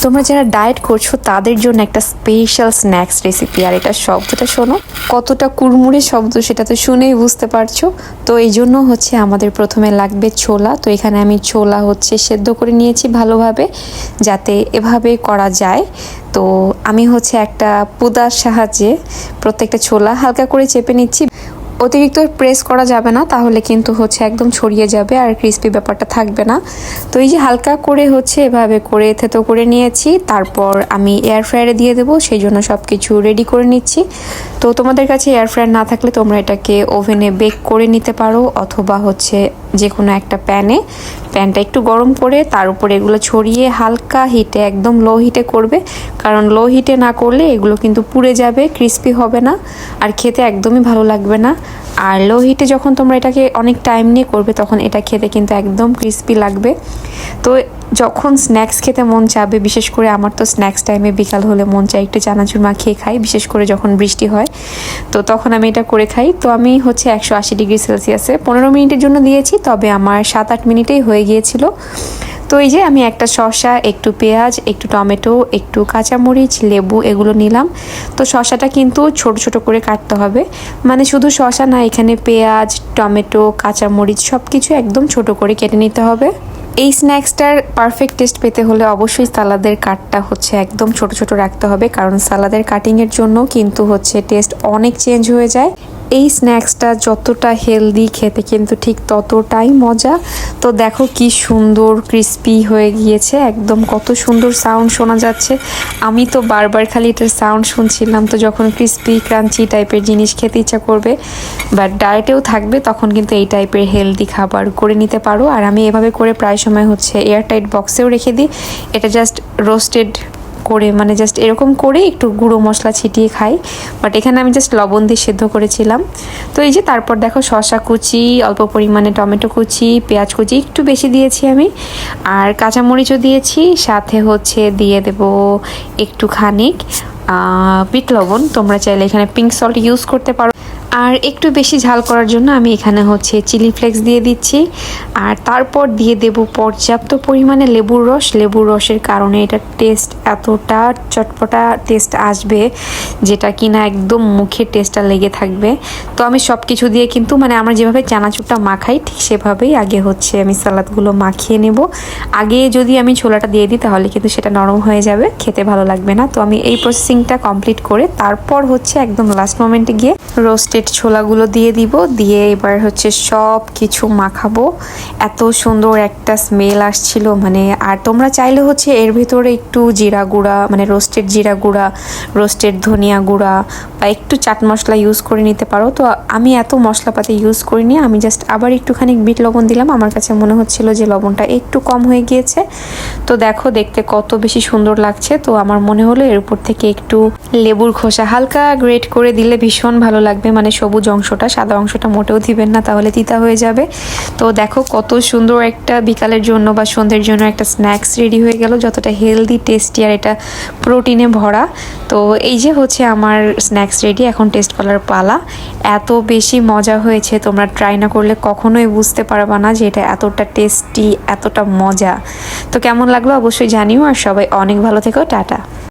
তোমরা যারা ডায়েট করছো তাদের জন্য একটা স্পেশাল স্ন্যাক্স রেসিপি। আর এটা শব্দটা শোনো, কতটা কুড়মুড়ে শব্দ সেটা তো শুনেই বুঝতে পারছো। তো এই জন্য হচ্ছে আমাদের প্রথমে লাগবে ছোলা। তো এখানে আমি ছোলা হচ্ছে সেদ্ধ করে নিয়েছি ভালোভাবে, যাতে এভাবে করা যায়। তো আমি হচ্ছে একটা পুদার সাহায্যে প্রত্যেকটা ছোলা হালকা করে চেপে নিচ্ছি। অতিরিক্ত প্রেস করা যাবে না, তাহলে কিন্তু হচ্ছে একদম ছড়িয়ে যাবে আর ক্রিস্পি ব্যাপারটা থাকবে না। তো এই যে হালকা করে হচ্ছে এভাবে করে থেতো করে নিয়েছি, তারপর আমি এয়ার ফ্রায়ারে দিয়ে দেবো, সেই জন্য সব কিছু রেডি করে নিচ্ছি। তো তোমাদের কাছে এয়ার ফ্রায়ার না থাকলে তোমরা এটাকে ওভেনে বেক করে নিতে পারো, অথবা হচ্ছে যে কোনো একটা প্যানটা একটু গরম করে তার উপরে এগুলো ছড়িয়ে হালকা হিটে, একদম লো হিটে করবে, কারণ লো হিটে না করলে এগুলো কিন্তু পুড়ে যাবে, ক্রিস্পি হবে না আর খেতে একদমই ভালো লাগবে না। আর লো হিটে যখন তোমরা এটাকে অনেক টাইম নিয়ে করবে তখন এটা খেতে কিন্তু একদম ক্রিস্পি লাগবে। তো যখন স্ন্যাক্স খেতে মন চাবে, বিশেষ করে আমার তো স্ন্যাক্স টাইমে বিকাল হলে মন চায় একটু চানাচুর মাখিয়ে খাই, বিশেষ করে যখন বৃষ্টি হয়, তো তখন আমি এটা করে খাই। তো আমি হচ্ছে 180 ডিগ্রি সেলসিয়াসে 15 মিনিটের জন্য দিয়েছি, তবে আমার 7-8 মিনিটেই হয়ে গিয়েছিল। তো এই যে আমি একটা শসা, একটু পেঁয়াজ, একটু টমেটো, একটু কাঁচামরিচ, লেবু এগুলো নিলাম। তো শসাটা কিন্তু ছোট ছোট করে কাটতে হবে, মানে শুধু শসা না, এখানে পেঁয়াজ, টমেটো, কাঁচামরিচ সব কিছু একদম ছোট করে কেটে নিতে হবে। এই স্ন্যাক্সটার পারফেক্ট টেস্ট পেতে হলে অবশ্যই সালাদের কাটটা হচ্ছে একদম ছোট ছোট রাখতে হবে, কারণ সালাদের কাটিংয়ের জন্য কিন্তু হচ্ছে টেস্ট অনেক চেঞ্জ হয়ে যায়। এই স্ন্যাক্সটা যতটা হেলদি, খেতে কিন্তু ঠিক ততটাই মজা। তো দেখো কি সুন্দর ক্রিস্পি হয়ে গিয়েছে, একদম কত সুন্দর সাউন্ড শোনা যাচ্ছে। আমি তো বারবার খালি এটার সাউন্ড শুনছিলাম। তো যখন ক্রিস্পি ক্রাঞ্চি টাইপের জিনিস খেতে ইচ্ছা করবে বা ডায়েটেও থাকবে, তখন কিন্তু এই টাইপের হেলদি খাবার করে নিতে পারো। আর আমি এভাবে করে প্রায় সময় হচ্ছে এয়ারটাইট বক্সেও রেখে দিই। এটা জাস্ট রোস্টেড করে, মানে জাস্ট এরকম করে একটু গুঁড়ো মশলা ছিটিয়ে খাই, বাট এখানে আমি জাস্ট লবণ দিয়ে সেদ্ধ করেছিলাম। তো এই যে তারপর দেখো শসা কুচি, অল্প পরিমাণে টমেটো কুচি, পেঁয়াজ কুচি একটু বেশি দিয়েছি আমি, আর কাঁচামরিচও দিয়েছি, সাথে হচ্ছে দিয়ে দেব একটু খানিক বিট লবণ। তোমরা চাইলে এখানে পিঙ্ক সল্ট ইউজ করতে পারো। আর একটু বেশি ঝাল করার জন্য আমি এখানে হচ্ছে চিলি ফ্লেক্স দিয়ে দিচ্ছি। আর তারপর দিয়ে দেব পর্যাপ্ত পরিমাণে লেবুর রস। লেবুর রসের কারণে এটার টেস্ট এতটা চটপটা টেস্ট আসবে, যেটা কিনা একদম মুখের টেস্টটা লেগে থাকবে। তো আমি সব কিছু দিয়ে কিন্তু, মানে আমরা যেভাবে চানাচুরটা মাখাই ঠিক সেভাবেই আগে হচ্ছে আমি সালাদগুলো মাখিয়ে নেব। আগে যদি আমি ছোলাটা দিয়ে দিই তাহলে কিন্তু সেটা নরম হয়ে যাবে, খেতে ভালো লাগবে না। তো আমি এই প্রসেসিংটা কমপ্লিট করে তারপর হচ্ছে একদম লাস্ট মোমেন্টে গিয়ে রোস্টেড ছোলাগুলো দিয়ে দিব, দিয়ে এবার হচ্ছে সব কিছু মাখাবো। এত সুন্দর একটা স্মেল আসছিল, মানে। আর তোমরা চাইলে হচ্ছে এর ভিতরে একটু জিরা গুঁড়া, মানে রোস্টেড জিরা গুঁড়া, রোস্টেড ধনিয়া গুঁড়া বা একটু চাট মশলা ইউজ করে নিতে পারো। তো আমি এত মশলাপাতি ইউজ করিনি, আমি জাস্ট আবার একটুখানি বিট লবণ দিলাম। আমার কাছে মনে হচ্ছিল যে লবণটা একটু কম হয়ে গিয়েছে। তো দেখো দেখতে কত বেশি সুন্দর লাগছে। তো আমার মনে হলো এর উপর থেকে একটু লেবুর খোসা হালকা গ্রেট করে দিলে ভীষণ ভালো লাগবে, মানে সবুজ অংশটা, সাদা অংশটা মোটেও দিবেন না, তাহলে তিতা হয়ে যাবে। তো দেখো কত সুন্দর একটা বিকালের জন্য বা সন্ধ্যের জন্য একটা স্ন্যাক্স রেডি হয়ে গেল, যতটা হেলদি, টেস্টি আর এটা প্রোটিনে ভরা। তো এই যে হচ্ছে আমার স্ন্যাক্স রেডি, এখন টেস্ট করার পালা। এত বেশি মজা হয়েছে, তোমরা ট্রাই না করলে কখনোই বুঝতে পারবা না যে এটা এতটা টেস্টি, এতটা মজা। তো কেমন লাগলো অবশ্যই জানিও, আর সবাই অনেক ভালো থেকো, টাটা।